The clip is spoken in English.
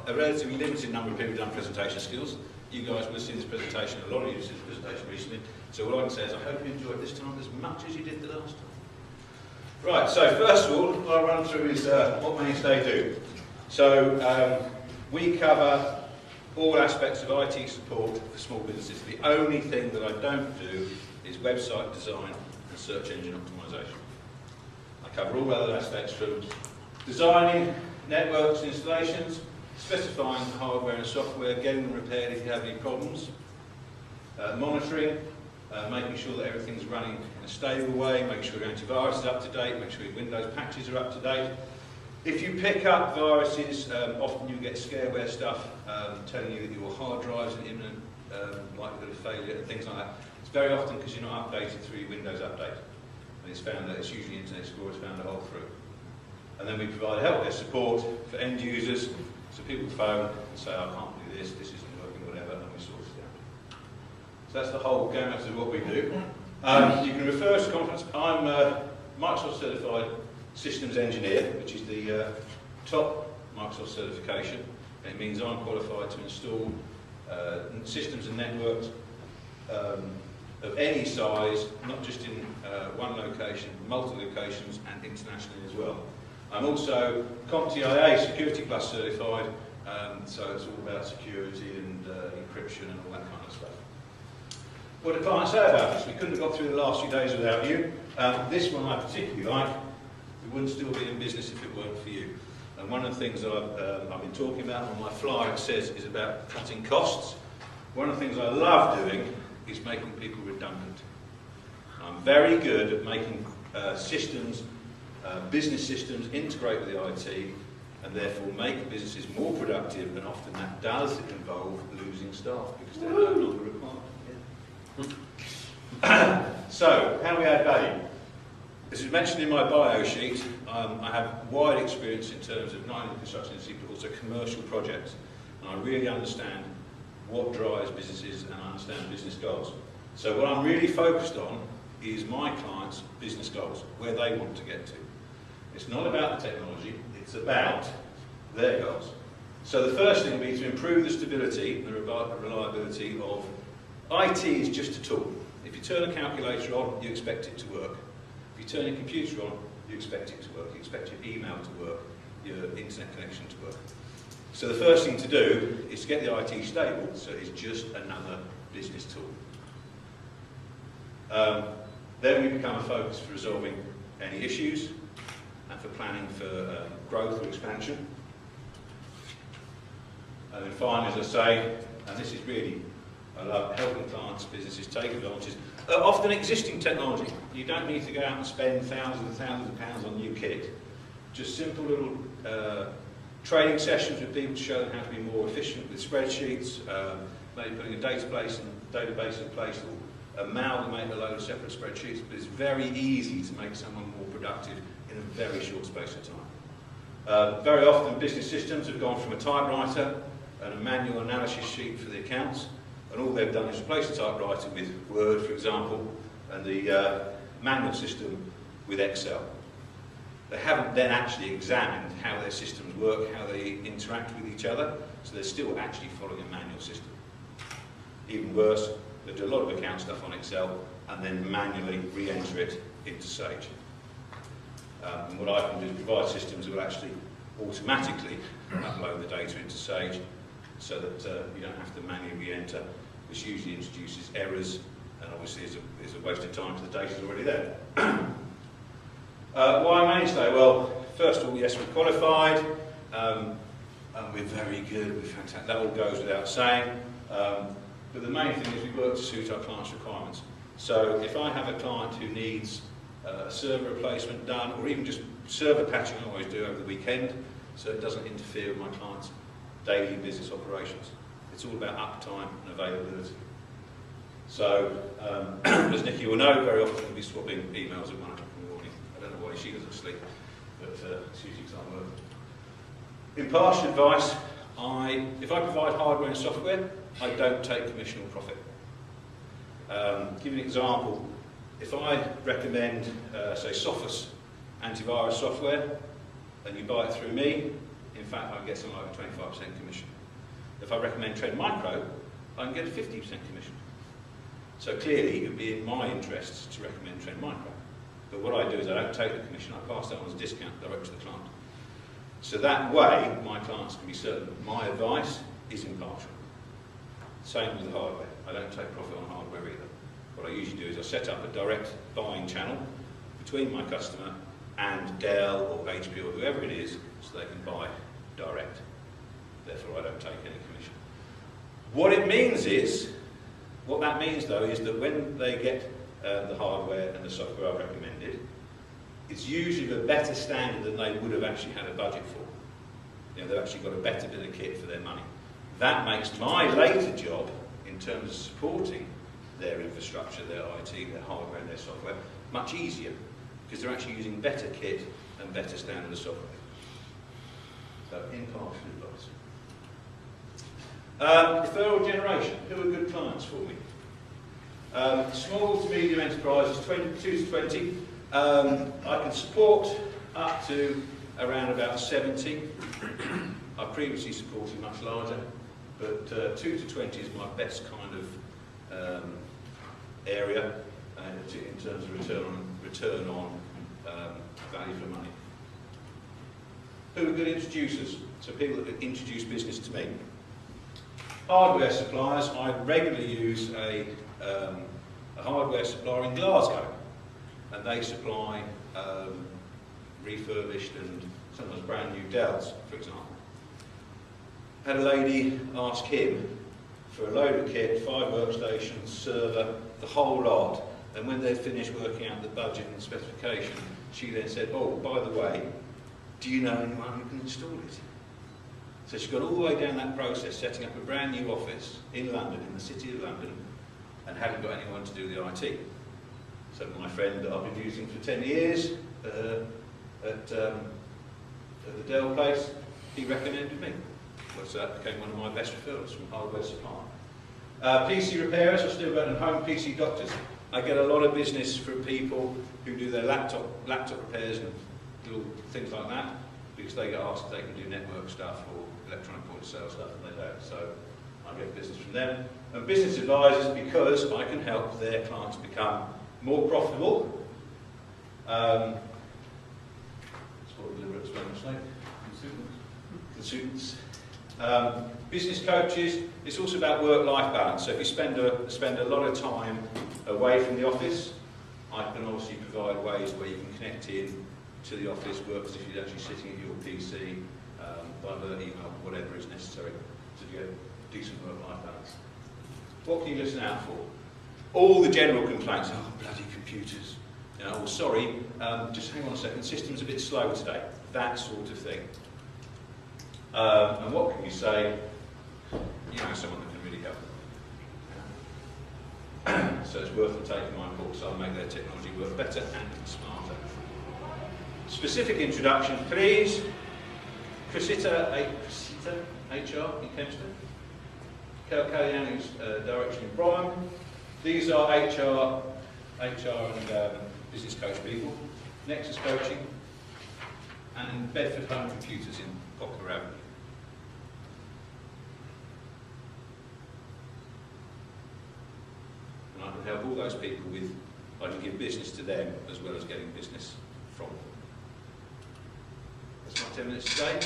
a relatively limited number of people who've done presentation skills. You guys will have seen this presentation, a lot of you have seen this presentation recently. So what I can say is I hope you enjoyed this time as much as you did the last time. Right, so first of all, what I'll run through is what Mainstay do. So we cover all aspects of IT support for small businesses. The only thing that I don't do is website design and search engine optimization. I cover all other aspects from designing networks, installations, specifying the hardware and software, getting them repaired if you have any problems, monitoring, making sure that everything's running in a stable way, making sure your antivirus is up to date, make sure your Windows patches are up to date. If you pick up viruses, often you get scareware stuff telling you that your hard drive's in imminent likelihood of failure and things like that. It's very often because you're not updated through your Windows update. And it's found that it's usually Internet Explorer's found a hole through. And then we provide help desk support for end users, so people phone and say, I can't do this, this isn't working, whatever, and we sort it out. So that's the whole gamut of what we do. You can refer us to conference. I'm a Microsoft certified systems engineer, which is the top Microsoft certification. And it means I'm qualified to install systems and networks of any size, not just in one location, multiple locations, and internationally as well. I'm also CompTIA Security Plus certified, so it's all about security and encryption and all that kind of stuff. What do clients say about this? We couldn't have got through the last few days without you. This one I particularly like. We wouldn't still be in business if it weren't for you. And one of the things that I've been talking about on my flyer, it says, is about cutting costs. One of the things I love doing is making people redundant. I'm very good at making systems, business systems integrate with the IT and therefore make businesses more productive, and often that does involve losing staff because they're no longer required. Yeah. So, how do we add value? As was mentioned in my bio sheet, I have wide experience in terms of not only the construction industry but also commercial projects, and I really understand what drives businesses and I understand business goals. So what I'm really focused on is my clients' business goals, where they want to get to. It's not about the technology, it's about their goals. So the first thing would be to improve the stability and the reliability of IT is just a tool. If you turn a calculator on, you expect it to work. If you turn your computer on, you expect it to work. You expect your email to work, your internet connection to work. So the first thing to do is to get the IT stable, so it's just another business tool. Then we become a focus for resolving any issues and for planning for growth or expansion. And then finally, as I say, and this is really, I love helping clients, businesses take advantage of often existing technology. You don't need to go out and spend thousands and thousands of pounds on new kit. Just simple little training sessions with people to show them how to be more efficient with spreadsheets, maybe putting a database in place or amalgamate a load of separate spreadsheets, but it's very easy to make someone more productive in a very short space of time. Very often business systems have gone from a typewriter and a manual analysis sheet for the accounts, and all they've done is replace the typewriter with Word, for example, and the manual system with Excel. They haven't then actually examined how their systems work, how they interact with each other, so they're still actually following a manual system. Even worse, they do a lot of account stuff on Excel and then manually re-enter it into Sage. And what I can do is provide systems that will actually automatically upload the data into Sage so that you don't have to manually re-enter, which usually introduces errors and obviously is a waste of time because the data's already there. Why Mainstay? Well, first of all, yes, we're qualified, and we're very good, we're fantastic. That all goes without saying. But the main thing is we work to suit our clients' requirements. So if I have a client who needs a server replacement done, or even just server patching, I always do over the weekend, so it doesn't interfere with my client's daily business operations. It's all about uptime and availability. So, as Nikki will know, very often we'll be swapping emails at 1 o'clock in the morning. I don't know why she doesn't sleep, but it's usually because I'm working. Impartial advice, if I provide hardware and software, I don't take commission or profit. Give you an example. If I recommend, say, Sophos antivirus software, and you buy it through me, in fact, I can get something like a 25% commission. If I recommend Trend Micro, I can get a 50% commission. So clearly, it would be in my interests to recommend Trend Micro. But what I do is I don't take the commission, I pass that on as a discount direct to the client. So that way, my clients can be certain my advice is impartial. Same with the hardware. I don't take profit on hardware either. What I usually do is I set up a direct buying channel between my customer and Dell or HP or whoever it is, so they can buy direct. Therefore, I don't take any commission. What it means is, what that means though, is that when they get the hardware and the software I've recommended, it's usually of a better standard than they would have actually had a budget for. You know, they've actually got a better bit of kit for their money. That makes my later job, in terms of supporting their infrastructure, their IT, their hardware and their software, much easier, because they're actually using better kit and better standard of software. So, impartial advice. Referral generation. Who are good clients for me? Small to medium enterprises, 22 to 20. I can support up to around about 70. I previously supported much larger, but 2 to 20 is my best kind of area in terms of return on value for money. Who are good introducers? So people that introduce business to me. Hardware suppliers. I regularly use a hardware supplier in Glasgow, and they supply refurbished and sometimes brand new Dells, for example. Had a lady ask him for a load of kit, 5 workstations, server, the whole lot, and when they'd finished working out the budget and specification, she then said, oh, by the way, do you know anyone who can install it? So she got all the way down that process, setting up a brand new office in London, in the city of London, and hadn't got anyone to do the IT. So my friend that I've been using for 10 years at the Dell place, he recommended me. So that became one of my best referrals from hardware supply. PC repairers, I still got home PC doctors. I get a lot of business from people who do their laptop repairs and little things like that, because they get asked if they can do network stuff or electronic point of sale stuff, and they don't. So I get business from them. And business advisors, because I can help their clients become more profitable. That's what I deliver at Spanish. Consultants. Business coaches. It's also about work-life balance. So if you spend a lot of time away from the office, I can obviously provide ways where you can connect in to the office, work as if you're actually sitting at your PC, divert email, whatever is necessary to get decent work-life balance. What can you listen out for? All the general complaints. Oh, bloody computers. You know, oh, sorry, just hang on a second, system's a bit slow today. That sort of thing. And what can you say? You know, someone that can really help. So it's worth them taking my course. I'll make their technology work better and smarter. Specific introduction, please. Cressida HR in Kempston. Kellyanne, who's direction in Brighton. These are HR and business coach people. Nexus Coaching. And Bedford Home Computers in Poplar Avenue. And I can help all those people with, I can give business to them as well as getting business from them. That's my 10 minutes today.